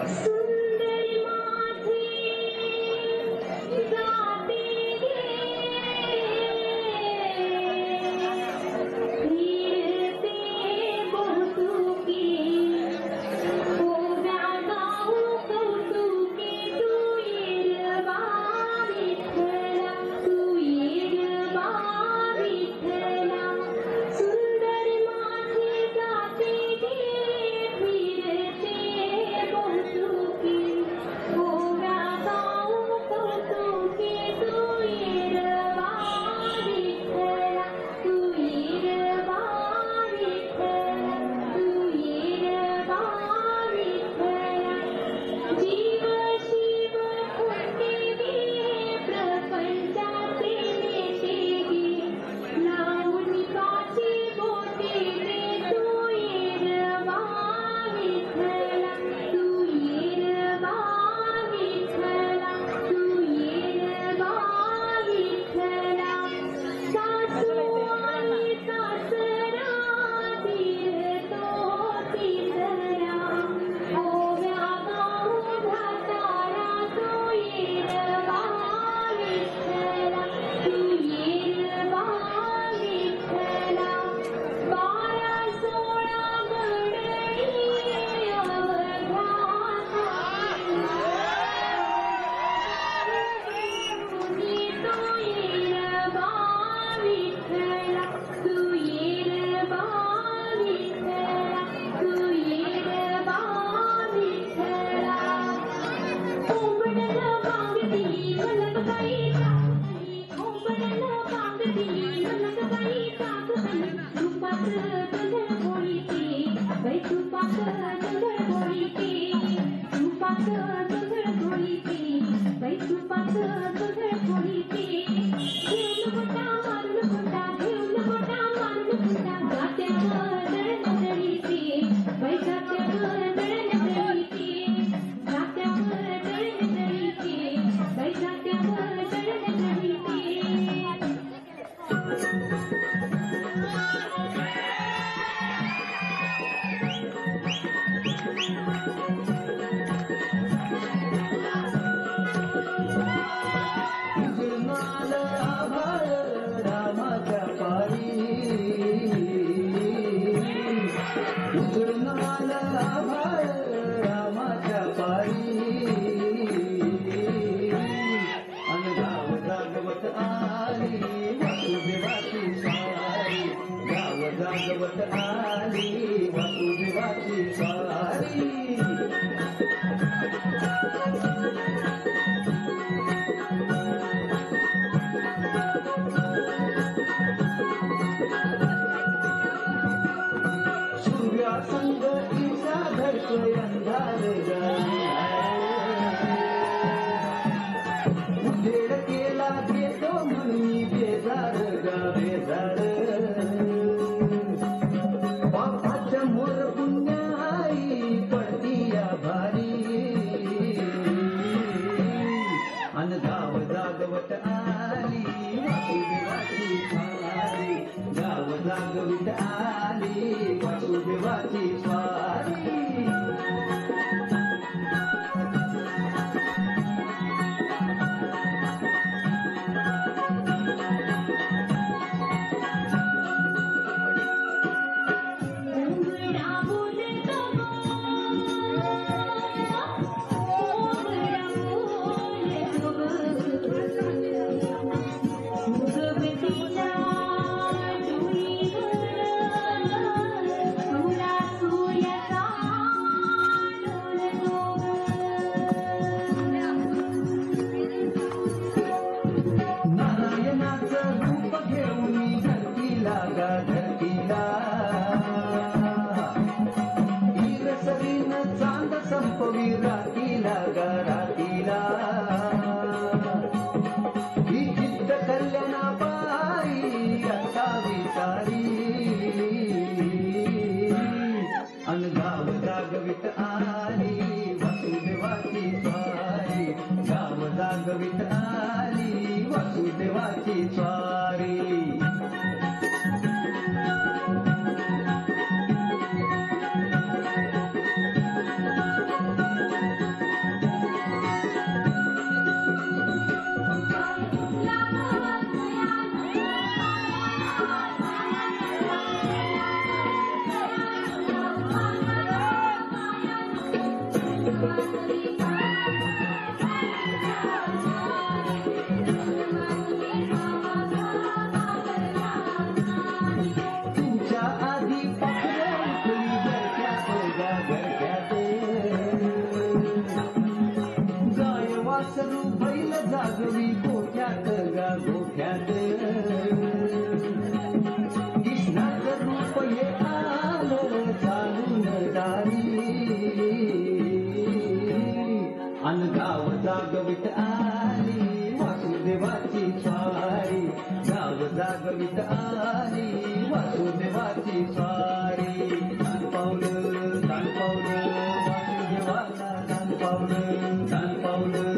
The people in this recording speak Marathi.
सुंदर माझे गाते गे फिरते कौतुकी ओव्या गाऊ कौतुकी तू येरबा विठ्ठला तू येरबा विठ्ठला सुंदर माझे गाते गे फिरते कौतुकी ओव्या गाऊ कौतुकी तू येरबा विठ्ठला तू येरबा विठ्ठला तू येरबा विठ्ठला जीव शिव कोणते प्रपंचाचे नेते गे लावून काची बोटे गे तू येरबा विठ्ठला तू येरबा विठ्ठला तू येरबा विठ्ठला सासू आणि सासरा फिरतो तिसरा ओव्या गाऊ म्हातारा तू येरबा विठ्ठला तू येरबा विठ्ठला 12-16 मंडळी अवघात तू येरबा विठ्ठला तू येरबा विठ्ठला तू येरबा विठ्ठला कोंबडलं बांगडी मलक बाई टाकली कोंबडलं बांगडी मलक बाई टाकली तुपात तांदळ पोळीते बाई तुपात तांदळ पोळीते तुपात तांदळ पोळीते बाई तुपात तांदळ पोळीते घेऊन गोटा मारून गोटा घेऊन गोटा मारून गोटा जात्यावर दळण दळीते बाई जात्यावर दळण दळीते जात्यावर दळण दळीते बाई जात्यावर दळण दळीते उजळणाल आभाळ रामाच्या पायी उजळणाल आभाळ रामाच्या पायी अन गाव जागवत आली वासुदेवाची स्वारी गाव जागवत आली वासुदेवाची स्वारी सूर्यासंग ईशा धरतोय अंधार उजेड केला घेतो म्हणून बेजार गा बेजार बापाच्या मोर पुण्याई पडती या भारी अन गाव जागवत आली वासुदेवाची स्वारी गाव जागवित आली वासुदेवाची स्वारी घुंगरा बोलतो घुंगरा बोलतो भगवतीच्या डोईवर तुला सूर्याचा डोलतो नारायणाचं रूप घेऊन धरतीला गा धरतीला ईरसरीन चांद संपवी रातीला गा रातीला ही चित्त कल्याणा पायी असावी सारी अन गाव जागवित आली वासुदेवाची स्वारी गाव जागवित आली वासुदेवाची स्वारी पावलं